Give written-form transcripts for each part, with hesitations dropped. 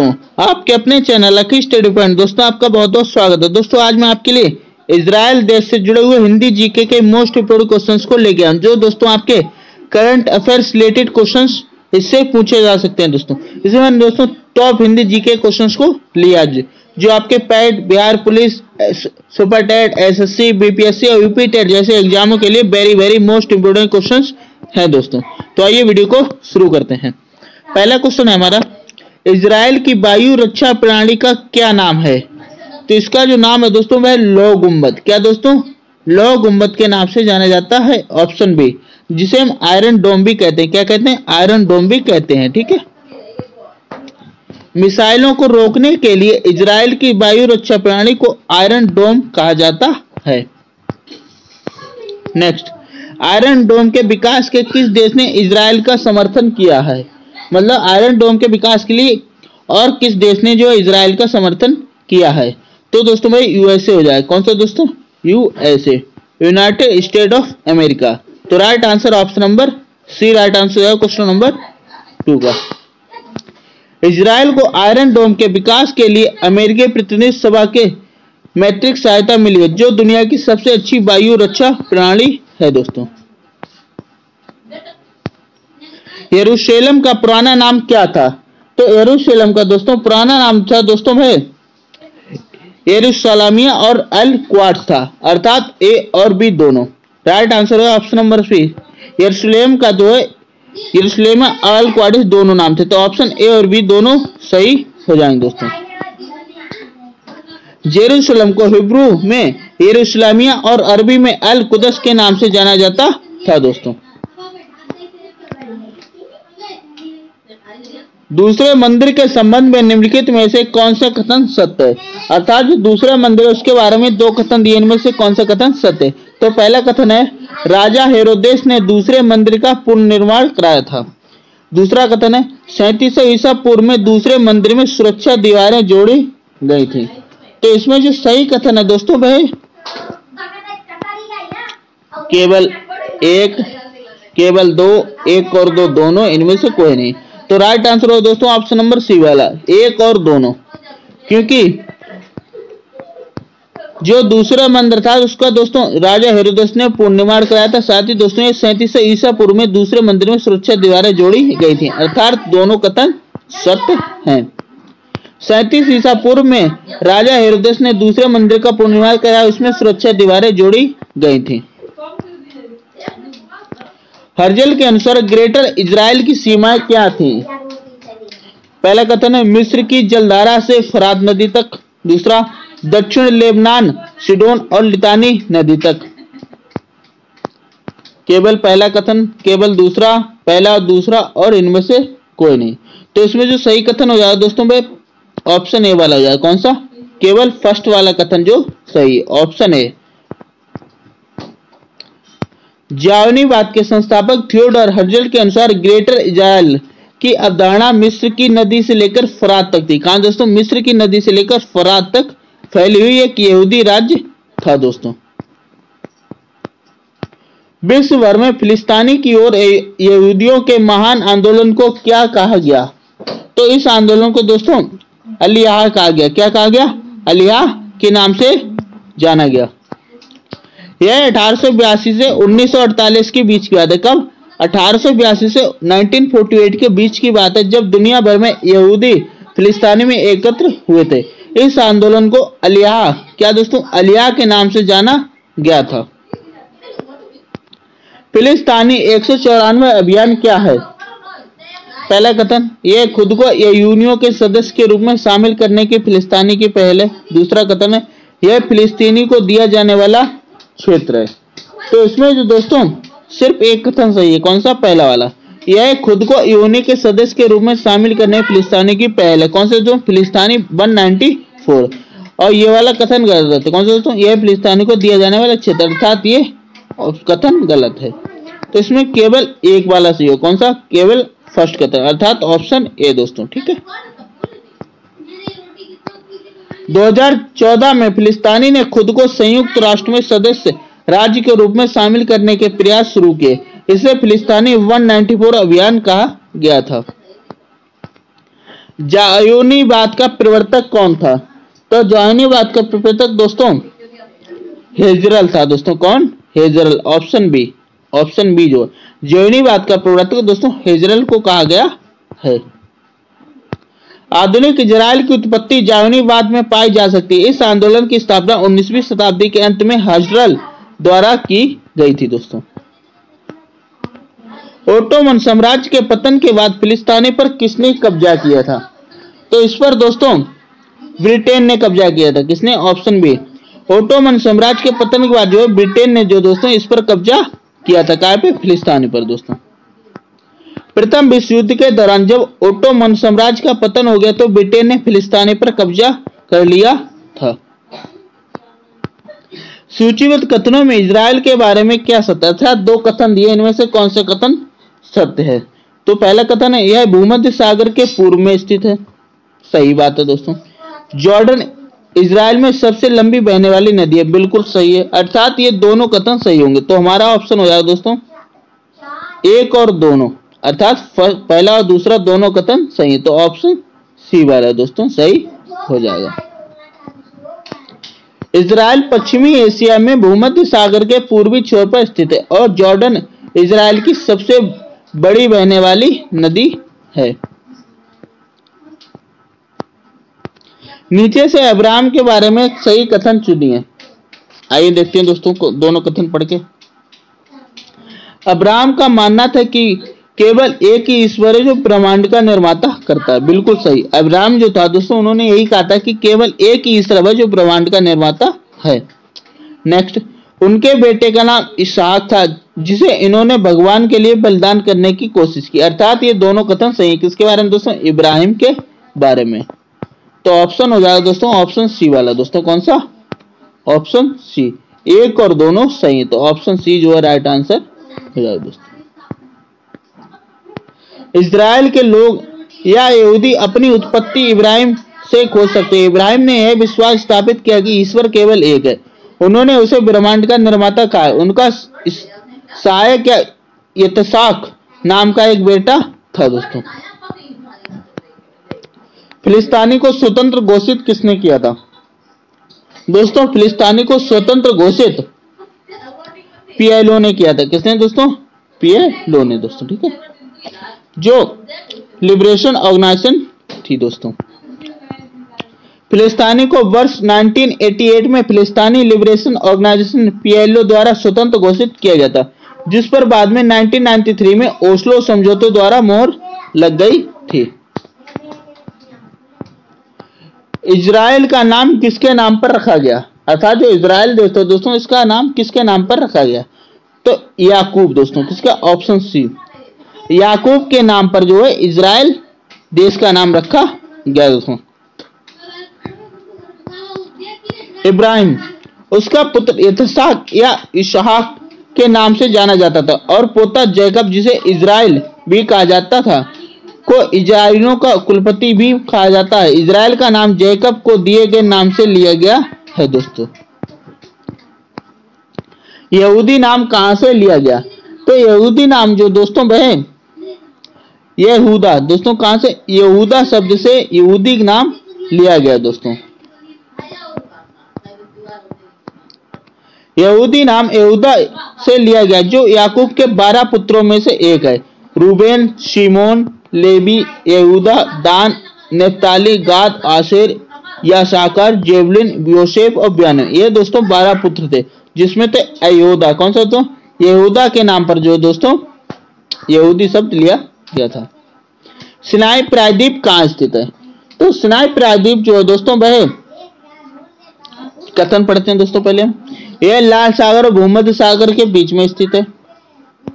दोस्तों आपके अपने चैनल लकी स्टडी पॉइंट दोस्तों आपका बहुत बहुत स्वागत है। दोस्तों आज मैं आपके लिए इजराइल देश से जुड़े हुए हिंदी जीके के मोस्ट इंपोर्टेंट क्वेश्चंस को लेके आया हूं, जो दोस्तों आपके करंट अफेयर्स रिलेटेड क्वेश्चंस इससे पूछे जा सकते हैं। दोस्तों इसमें मैंने दोस्तों टॉप हिंदी जीके क्वेश्चंस को लिया जो आपके PET, Bihar police, super TET, SSC, BPSC और यूपी टेट जैसे एग्जामों के लिए वेरी मोस्ट इंपोर्टेंट क्वेश्चंस हैं। दोस्तों तो आइए वीडियो को शुरू करते हैं। पहला क्वेश्चन है हमारा, इजराइल की वायु रक्षा प्रणाली का क्या नाम है? तो इसका जो नाम है दोस्तों वह लौ गुंबद। क्या दोस्तों? लौ गुंबद के नाम से जाना जाता है। ऑप्शन बी, जिसे हम आयरन डोम भी कहते हैं। क्या कहते हैं? आयरन डोम भी कहते हैं। ठीक है। मिसाइलों को रोकने के लिए इजराइल की वायु रक्षा प्रणाली को आयरन डोम कहा जाता है। नेक्स्ट, आयरन डोम के विकास के किस देश ने इजराइल का समर्थन किया है? मतलब आयरन डोम के विकास के लिए और किस देश ने जो इजराइल का समर्थन किया है? तो दोस्तों भाई यूएसए हो जाए। कौन सा दोस्तों? USA, United State of America. तो right answer option number C right answer है क्वेश्चन नंबर 2 का। इजराइल को आयरन डोम के विकास के लिए अमेरिकी प्रतिनिधि सभा के मैट्रिक सहायता मिली है, जो दुनिया की सबसे अच्छी वायु रक्षा प्रणाली है। दोस्तों यरूशलेम का पुराना नाम क्या था? तो यरूशलेम का दोस्तों पुराना नाम था दोस्तों है यरूशलेमिया और अल क्वाड्स था, अर्थात ए और बी दोनों। राइट आंसर है ऑप्शन नंबर सी। यरूशलेम का जो है यरूशलेम अल क्वाड्स दोनों नाम थे, तो ऑप्शन ए और बी दोनों सही हो जाएंगे। दोस्तों जेरूशलेम को हिब्रू में यरूशलेमिया और अरबी में अल कुदस के नाम से जाना जाता था। दोस्तों दूसरे मंदिर के संबंध में निम्नलिखित में से कौन सा कथन सत्य है? अर्थात जो दूसरा मंदिर है उसके बारे में 2 कथन दिए, इनमें से कौन सा कथन सत्य है? तो पहला कथन है, राजा हेरोदेस ने दूसरे मंदिर का पुनर्निर्माण कराया था। दूसरा कथन है, 3700 ईसा पूर्व में दूसरे मंदिर में सुरक्षा दीवारें जोड़ी गई थी। तो इसमें जो सही कथन है दोस्तों वह केवल 1, केवल 2, 1 और 2 दोनों, इनमें से कोई नहीं। तो राइट आंसर हो दोस्तों ऑप्शन नंबर सी वाला, 1 और दोनों, क्योंकि जो दूसरा मंदिर था उसका दोस्तों राजा हेरोदेस ने पुनर्निर्माण कराया था। साथ ही दोस्तों ये 3700 ईसा पूर्व में दूसरे मंदिर में सुरक्षा दीवारें जोड़ी गई थी, अर्थात दोनों कथन सत्य हैं। 37 ईसा पूर्व में राजा हेरोदेस ने दूसरे मंदिर का पुनर्निर्माण कराया, उसमें सुरक्षा दीवारें जोड़ी गई थी। हर्जल के अनुसार ग्रेटर इजराइल की सीमाएं क्या थी? पहला कथन है, मिस्र की जलधारा से फरात नदी तक। दूसरा, दक्षिण लेबनान, सिडोन और लितानी नदी तक। केवल पहला कथन, केवल दूसरा, पहला और दूसरा और इनमें से कोई नहीं। तो इसमें जो सही कथन हो जाएगा दोस्तों भाई ऑप्शन ए वाला हो जाएगा। कौन सा? केवल फर्स्ट वाला कथन जो सही, ऑप्शन ए। जावनीवाद के संस्थापक थियोडोर हर्जल के अनुसार ग्रेटर इजराइल की अवधारणा मिस्र की नदी से लेकर फरात तक थी। कहां दोस्तों? मिस्र की नदी से लेकर फरात तक फैली हुई एक यहूदी राज्य था। दोस्तों विश्व भर में फिलिस्तीनी की ओर यहूदियों के महान आंदोलन को क्या कहा गया? तो इस आंदोलन को दोस्तों अलियाह कहा गया। क्या कहा गया? अलियाह के नाम से जाना गया। यह 1882 से 1948 के बीच की बात है। कब? 1882 से 1948 के बीच की बात है, जब दुनिया भर में यहूदी फिलिस्तीनी में एकत्र हुए थे। इस आंदोलन को अलियाह, क्या दोस्तों? अलियाह के नाम से जाना गया था। फिलिस्तीनी 194 अभियान क्या है? पहला कथन, यह खुद को यूनियो के सदस्य के रूप में शामिल करने की फिलिस्तीनी की पहल है। दूसरा कथन है, यह फिलिस्तीनी को दिया जाने वाला क्षेत्र है। तो इसमें जो दोस्तों सिर्फ एक कथन सही है। कौन सा? पहला वाला। यह खुद को यूनियो के सदस्य के रूप में शामिल करने फिलिस्तीनी की पहल है। कौन से? जो फिलिस्तीनी 194। और ये वाला कथन गलत है। कौन सा दोस्तों? यह फिलिस्तीनी को दिया जाने वाला क्षेत्र, अर्थात ये कथन गलत है। तो इसमें केवल एक वाला सही हो। कौन सा? केवल फर्स्ट कथन, अर्थात ऑप्शन ए। दोस्तों ठीक है। 2014 में फिलिस्तीनी ने खुद को संयुक्त राष्ट्र में सदस्य राज्य के रूप में शामिल करने के प्रयास शुरू किए। इसे फिलिस्तीनी 194 अभियान कहा गया था। जायोनीवाद का प्रवर्तक कौन था? तो जायोनीवाद का प्रवर्तक दोस्तों हेजरल था दोस्तों। कौन? हेजरल। ऑप्शन बी जो जायोनीवाद का प्रवर्तक दोस्तों हेजरल को कहा गया है। आधुनिक इजराइल की उत्पत्ति जायोनीवाद में पाई जा सकती है। इस आंदोलन की स्थापना 19वीं शताब्दी के अंत में हेजरल द्वारा की गई थी दोस्तों। ओटोमन साम्राज्य के पतन के बाद फिलिस्तीनी पर किसने कब्जा किया था? तो इस पर दोस्तों ब्रिटेन ने कब्जा किया था। किसने? Option B. ओटोमन साम्राज्य के पतन के बाद जो ब्रिटेन ने जो दोस्तों इस पर कब्जा किया था। कहाँ पे? फिलिस्तीनी पर दोस्तों। प्रथम विश्व युद्ध के दौरान जब ओटोमन साम्राज्य का पतन हो गया तो ब्रिटेन ने फिलिस्तीनी पर कब्जा कर लिया था। सूचीबद्ध कथनों में इजराइल के बारे में क्या सत्य था? दो कथन दिए, इनमें से कौन से कथन सत्य है? तो पहला कथन है यह भूमध्य सागर के पूर्व में स्थित है। सही बात है दोस्तों। जॉर्डन इजराइल में सबसे लंबी बहने वाली नदी है। बिल्कुल सही है। अर्थात ये दोनों कथन सही होंगे। तो हमारा ऑप्शन हो जाएगा दोस्तों एक और दोनों, अर्थात पहला और दूसरा दोनों कथन सही है। तो ऑप्शन सी वाला दोस्तों सही हो जाएगा। इजराइल पश्चिमी एशिया में भूमध्य सागर के पूर्वी छोर पर स्थित है और जॉर्डन इजराइल की सबसे बड़ी बहने वाली नदी है। नीचे से अब्राहम के बारे में सही कथन चुनिए। आइए देखते हैं दोस्तों को दोनों कथन पढ़ के। अब्राहम का मानना था कि केवल एक ही ईश्वर है जो ब्रह्मांड का निर्माता करता है। बिल्कुल सही। अब्राहम जो था दोस्तों उन्होंने यही कहा था कि केवल एक ही ईश्वर है जो ब्रह्मांड का निर्माता है। नेक्स्ट, उनके बेटे का नाम इसहाक था जिसे इन्होंने भगवान के लिए बलिदान करने की कोशिश की। अर्थात ये दोनों कथन सही है। किसके बारे में दोस्तों? इब्राहिम के बारे में। तो ऑप्शन हो जाएगा दोस्तों ऑप्शन सी वाला दोस्तों। कौन सा? Option C. एक और दोनों सही है। तो ऑप्शन सी जो है राइट आंसर हो जाएगा दोस्तों। इजराइल के लोग या यहूदी अपनी उत्पत्ति इब्राहिम से खोज सकते हैं। इब्राहिम ने यह विश्वास स्थापित किया कि ईश्वर केवल एक है। उन्होंने उसे ब्रह्मांड का निर्माता कहा। उनका सहायक या यतसाक नाम का एक बेटा था दोस्तों। फिलिस्तीनी को स्वतंत्र घोषित किसने किया था? दोस्तों फिलिस्तीनी को स्वतंत्र घोषित पीएलओ ने किया था। किसने दोस्तों? पीएलओ ने दोस्तों। ठीक है, जो लिबरेशन ऑर्गेनाइजेशन थी दोस्तों। फिलिस्तीनी को वर्ष 1988 में फिलिस्तीनी लिबरेशन ऑर्गेनाइजेशन पीएलओ द्वारा स्वतंत्र घोषित किया गया था, जिस पर बाद में 1993 में ओस्लो समझौते द्वारा मोहर लग गई थी। इजराइल का नाम किसके नाम पर रखा गया? अर्थात जो इजराइल देश है दोस्तों इसका नाम किसके नाम पर रखा गया? तो याकूब दोस्तों। किसका? Option C. याकूब के नाम पर जो है इजराइल देश का नाम रखा गया दोस्तों। इब्राहिम उसका पुत्र यतसाक या इसहाक के नाम से जाना जाता था और पोता जैकब जिसे इजराइल भी कहा जाता था को इजराइलियों का कुलपति भी कहा जाता है। इजराइल का नाम जैकब को दिए गए नाम से लिया गया है दोस्तों। यहूदी नाम कहां से लिया गया? तो यहूदी नाम जो दोस्तों बहन यहूदा दोस्तों कहां से? यहूदा शब्द से यहूदी नाम लिया गया दोस्तों। यहूदी नाम यहूदा से लिया गया जो याकूब के 12 पुत्रों में से एक है। रूबेन, शिमोन, लेवी, यहूदा, दान, नप्ताली, गाद, आशेर, यासाकार, जेवलिन, योसेफ और ब्यान। ये दोस्तों 12 पुत्र थे जिसमें थे यहूदा। कौन सा दोस्तों? यहूदा के नाम पर जो दोस्तों यहूदी शब्द लिया गया था। सिनाई प्रायद्वीप कहाँ स्थित है? तो सिनाई प्रायद्वीप जो है दोस्तों वह कथन पढ़ते हैं दोस्तों पहले। यह लाल सागर और भूमध्य सागर के बीच में स्थित है।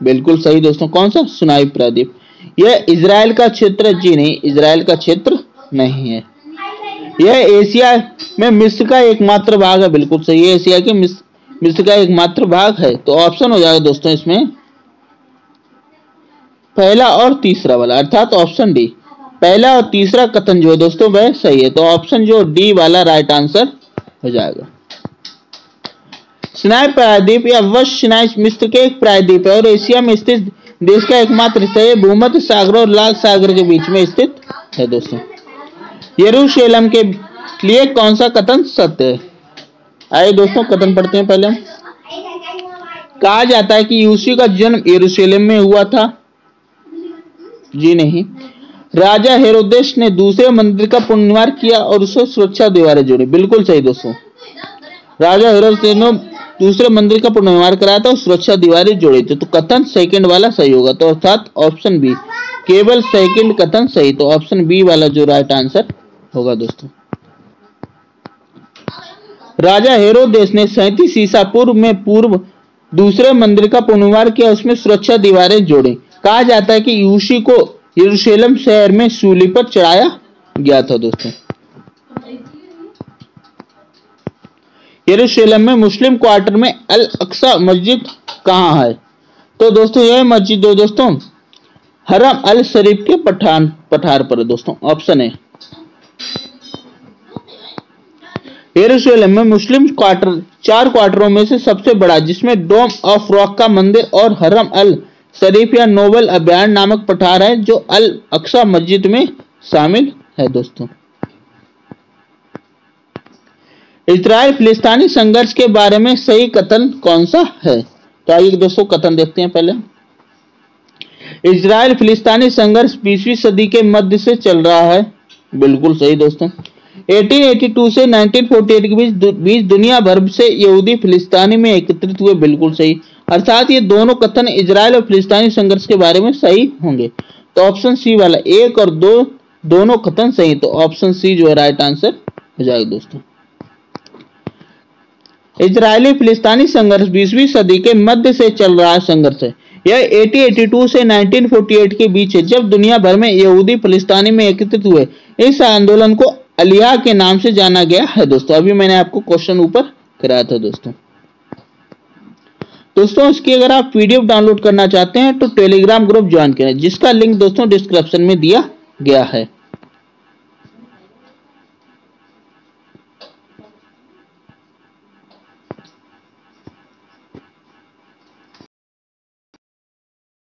बिल्कुल सही दोस्तों। कौन सा? सिनाई प्रायद्वीप। यह इजराइल का क्षेत्र? जी नहीं, इजराइल का क्षेत्र नहीं है। यह एशिया में मिस्र का एकमात्र भाग है। बिल्कुल सही है, एशिया के मिस्र का एकमात्र भाग है। तो ऑप्शन हो जाएगा दोस्तों इसमें पहला और तीसरा वाला, अर्थात ऑप्शन डी। पहला और तीसरा कथन जो है दोस्तों वह सही है। तो ऑप्शन जो डी वाला राइट आंसर हो जाएगा। सिनाई प्रायद्वीप या वश सिनाई मिस्र के एक प्रायद्वीप है और एशिया में स्थित देश का एकमात्र हिस्सा है। भूमध्य सागर और लाल सागर के बीच में स्थित है दोस्तों। यरूशलेम के लिए कौन सा कथन सत्य है? आइए दोस्तों कथन पढ़ते हैं पहले। कहा जाता है कि यीशु का जन्म यरूशलेम में हुआ था। जी नहीं। राजा हेरोदेस ने दूसरे मंदिर का पुनर्निर्माण किया और उसे सुरक्षा दीवारें जोड़ी। बिल्कुल सही दोस्तों, राजा हेरोदेस ने दूसरे मंदिर का पुनर्निर्माण कराया था और सुरक्षा दीवारें जोड़ी थी। तो कथन सेकंड वाला सही होगा, तो अर्थात ऑप्शन बी, केवल सेकंड कथन सही। तो ऑप्शन बी वाला जो राइट आंसर होगा दोस्तों। राजा हेरोदेस ने 37 ईसा पूर्व में दूसरे मंदिर का पुनर्निर्माण किया, उसमें सुरक्षा दीवारें जोड़ी। कहा जाता है कि यीशु को यरूशलेम शहर में सूली पर चढ़ाया गया था दोस्तों। यरूशलेम में मुस्लिम क्वार्टर में अल अक्सा मस्जिद कहाँ है? तो दोस्तों यह मस्जिद दोस्तों हरम अल शरीफ के पठार पर है दोस्तों। ऑप्शन है। यरूशलेम में मुस्लिम क्वार्टर 4 क्वार्टरों में से सबसे बड़ा, जिसमें डोम ऑफ रॉक का मंदिर और हरम अल शरीफ या नोबल अभयारण्य नामक पठार है, जो अल अक्सा मस्जिद में शामिल है दोस्तों। इजराइल फिलिस्तीनी संघर्ष के बारे में सही कथन कौन सा है? तो आइए दोस्तों कथन देखते हैं पहले। इजराइल फिलिस्तीनी संघर्ष 20वीं सदी के मध्य से चल रहा है। बिल्कुल सही दोस्तों। 1882 से 1948 के बीच दुनिया भर से यहूदी फिलिस्तीनी में एकत्रित हुए। बिल्कुल सही। अर्थात ये दोनों कथन इजराइल और फिलिस्तीनी संघर्ष के बारे में सही होंगे। तो ऑप्शन सी वाला 1 और 2 दोनों कथन सही। तो ऑप्शन सी जो है राइट आंसर हो जाएगा दोस्तों। इजरायली फिलिस्तीनी संघर्ष 20वीं सदी के मध्य से चल रहा संघर्ष है। यह 1882 से 1948 के बीच है, जब दुनिया भर में यहूदी फिलिस्तीनी में एकत्रित हुए। इस आंदोलन को अलिया के नाम से जाना गया है दोस्तों। अभी मैंने आपको क्वेश्चन ऊपर कराया था दोस्तों। इसकी अगर आप पीडीएफ डाउनलोड करना चाहते हैं तो टेलीग्राम ग्रुप ज्वाइन करें, जिसका लिंक दोस्तों डिस्क्रिप्शन में दिया गया है।